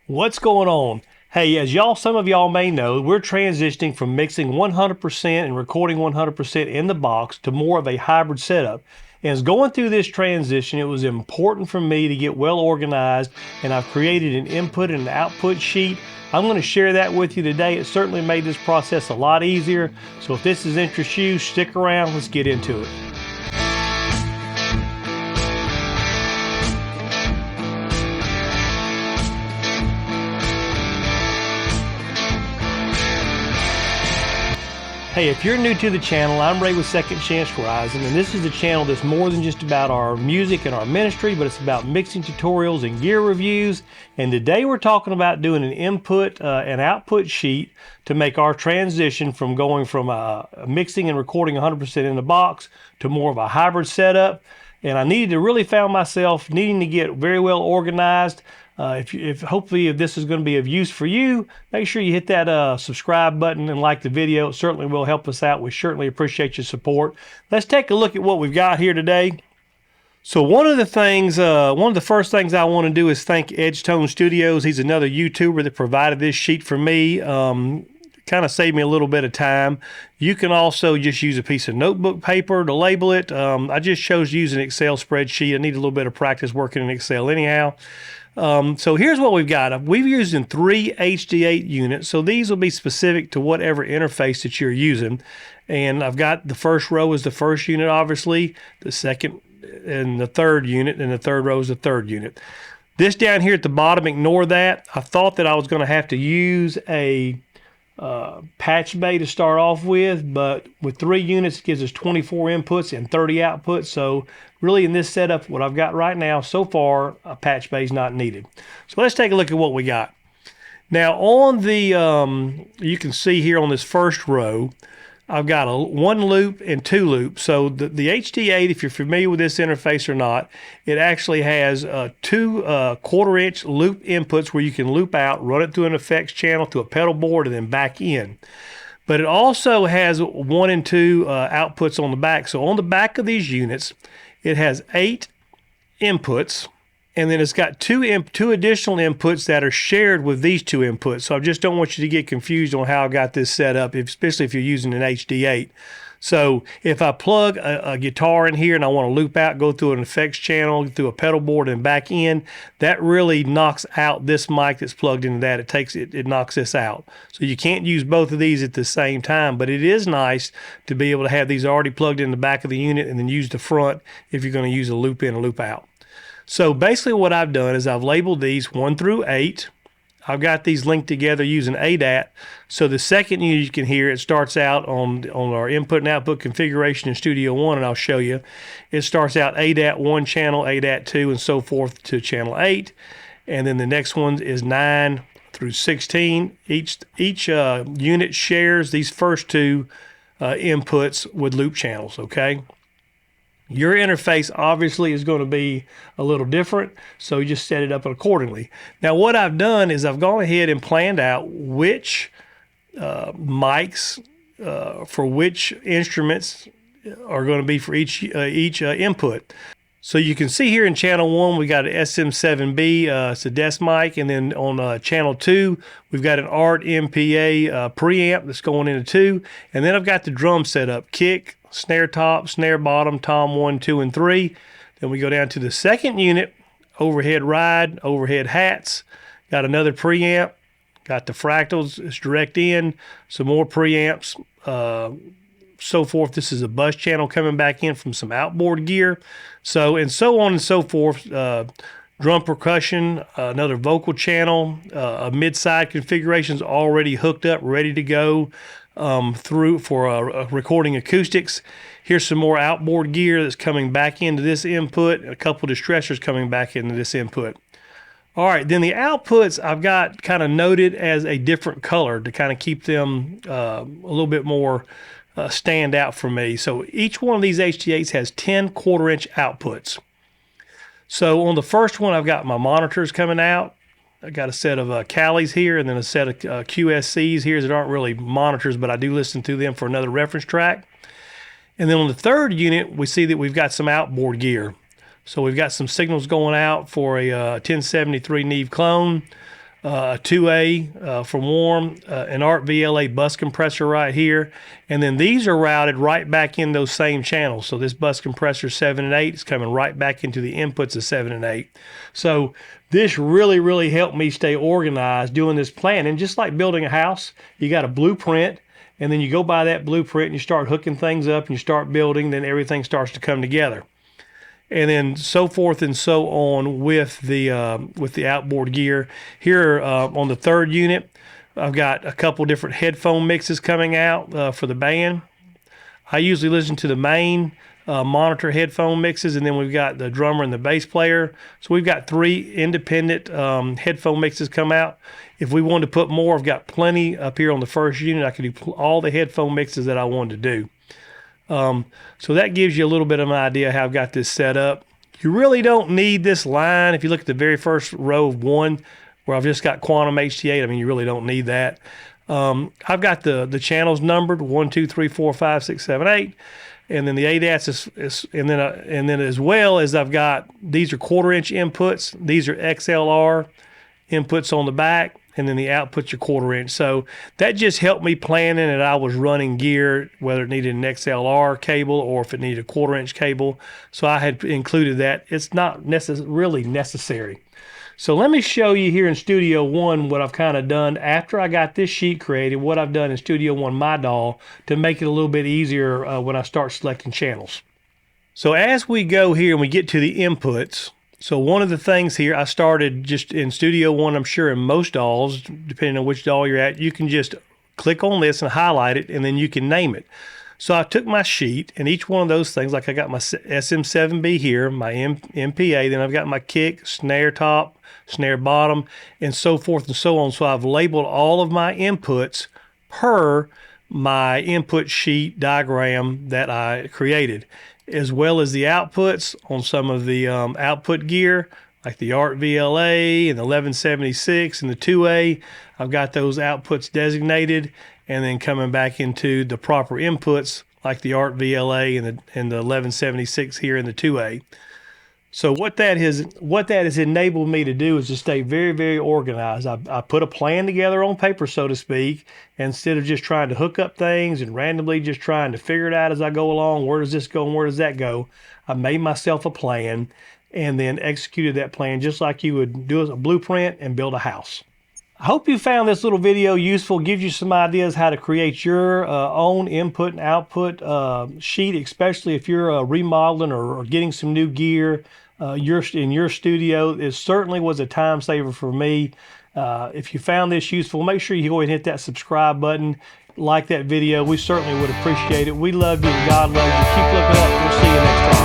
What's going on? Hey, as some of y'all may know, we're transitioning from mixing 100% and recording 100% in the box to more of a hybrid setup. And as going through this transition, it was important for me to get well organized, and I've created an input and an output sheet. I'm going to share that with you today. It certainly made this process a lot easier. So if this is interest you, stick around. Let's get into it. Hey, if you're new to the channel, I'm Ray with Second Chance Rising, and this is a channel that's more than just about our music and our ministry, but it's about mixing tutorials and gear reviews. And today we're talking about doing an input and output sheet to make our transition from going from mixing and recording 100% in the box to more of a hybrid setup. And I needed to really found myself needing to get very well organized. If hopefully if this is going to be of use for you, make sure you hit that subscribe button and like the video. It certainly will help us out. We certainly appreciate your support. Let's take a look at what we've got here today. So one of the first things I want to do is thank Edgetone Studios. He's another YouTuber that provided this sheet for me. Kind of saved me a little bit of time. You can also just use a piece of notebook paper to label it. I just chose to use an Excel spreadsheet. I need a little bit of practice working in Excel anyhow. So here's what we've got. We've used in 3 HD8 units, so these will be specific to whatever interface that you're using. And I've got the first row is the first unit, obviously, the second and the third unit, and the third row is the third unit. This down here at the bottom, ignore that. I thought that I was going to have to use a patch bay to start off with, but with 3 units it gives us 24 inputs and 30 outputs. So really in this setup, what I've got right now so far, a patch bay is not needed. So let's take a look at what we got. Now on the you can see here on this first row, I've got a 1 loop and 2 loops. So the HD8, if you're familiar with this interface or not, it actually has 2 1/4-inch loop inputs where you can loop out, run it through an effects channel, to a pedal board, and then back in. But it also has 1 and 2 outputs on the back. So on the back of these units, it has 8 inputs. And then it's got 2 additional inputs that are shared with these 2 inputs. So I just don't want you to get confused on how I got this set up, especially if you're using an HD8. So if I plug a guitar in here and I want to loop out, go through an effects channel, through a pedal board and back in, that really knocks out this mic that's plugged into that. It knocks this out. So you can't use both of these at the same time, but it is nice to be able to have these already plugged in the back of the unit and then use the front if you're going to use a loop in and loop out. So basically what I've done is I've labeled these 1 through 8. I've got these linked together using ADAT. So the second unit you can hear, it starts out on our input and output configuration in Studio One, and I'll show you. It starts out ADAT 1 channel, ADAT 2, and so forth to channel 8. And then the next one is 9 through 16. Each unit shares these first 2 inputs with loop channels, okay? Your interface obviously is going to be a little different, so you just set it up accordingly. Now what I've done is I've gone ahead and planned out which mics for which instruments are going to be for each input. So you can see here in channel 1 we got an SM7B, it's a desk mic, and then on channel 2 we've got an ART MPA preamp that's going into 2, and then I've got the drum set up: kick, snare top, snare bottom, tom 1, 2, and 3. Then we go down to the second unit, overhead ride, overhead hats, got another preamp, got the fractals, it's direct in, some more preamps, so forth. This is a bus channel coming back in from some outboard gear. So, and so on and so forth. Drum percussion, another vocal channel, a mid-side configuration's already hooked up, ready to go through for recording acoustics. Here's some more outboard gear that's coming back into this input, and a couple distressors coming back into this input. All right, then the outputs I've got kind of noted as a different color to kind of keep them a little bit more stand out for me. So each one of these HD8s has 10 1/4-inch outputs. So on the first one, I've got my monitors coming out. I got a set of Callies here, and then a set of QSCs here that aren't really monitors, but I do listen to them for another reference track. And then on the third unit, we see that we've got some outboard gear. So we've got some signals going out for a 1073 Neve clone, a 2A for warm, an ART VLA bus compressor right here. And then these are routed right back in those same channels. So this bus compressor 7 and 8 is coming right back into the inputs of 7 and 8. So this really helped me stay organized doing this plan. And just like building a house, you got a blueprint, and then you go by that blueprint and you start hooking things up and you start building, then everything starts to come together. And then so forth and so on with the outboard gear. Here on the third unit, I've got a couple different headphone mixes coming out for the band. I usually listen to the main monitor headphone mixes, and then we've got the drummer and the bass player. So we've got 3 independent headphone mixes come out. If we wanted to put more, I've got plenty up here on the first unit. I could do all the headphone mixes that I wanted to do. So that gives you a little bit of an idea how I've got this set up. You really don't need this line. If you look at the very first row of 1, where I've just got Quantum HD8, I mean, you really don't need that. I've got the channels numbered 1, 2, 3, 4, 5, 6, 7, 8. And then the ADATs is and then as well as I've got, these are 1/4-inch inputs. These are XLR inputs on the back, and then the outputs are 1/4-inch. So that just helped me planning that I was running gear, whether it needed an XLR cable or if it needed a 1/4-inch cable. So I had included that. It's not really necessary. So let me show you here in Studio One what I've kind of done after I got this sheet created, what I've done in Studio One My DAW to make it a little bit easier when I start selecting channels. So as we go here and we get to the inputs, so one of the things here, I started just in Studio One, I'm sure in most DAWs, depending on which DAW you're at, you can just click on this and highlight it, and then you can name it. So I took my sheet, and each one of those things, like I got my SM7B here, my MPA, then I've got my kick, snare top, snare bottom, and so forth and so on. So I've labeled all of my inputs per my input sheet diagram that I created, as well as the outputs on some of the output gear, like the ART VLA and the 1176 and the 2A. I've got those outputs designated, and then coming back into the proper inputs, like the ART VLA and the 1176 here in the 2A. So what that has enabled me to do is to stay very organized. I put a plan together on paper, so to speak, instead of just trying to hook up things and randomly just trying to figure it out as I go along. Where does this go and where does that go? I made myself a plan and then executed that plan just like you would do a blueprint and build a house. I hope you found this little video useful, gives you some ideas how to create your own input and output sheet, especially if you're remodeling or getting some new gear in your studio. It certainly was a time saver for me. If you found this useful, make sure you go ahead and hit that subscribe button, like that video. We certainly would appreciate it. We love you and God loves you. Keep looking up. We'll see you next time.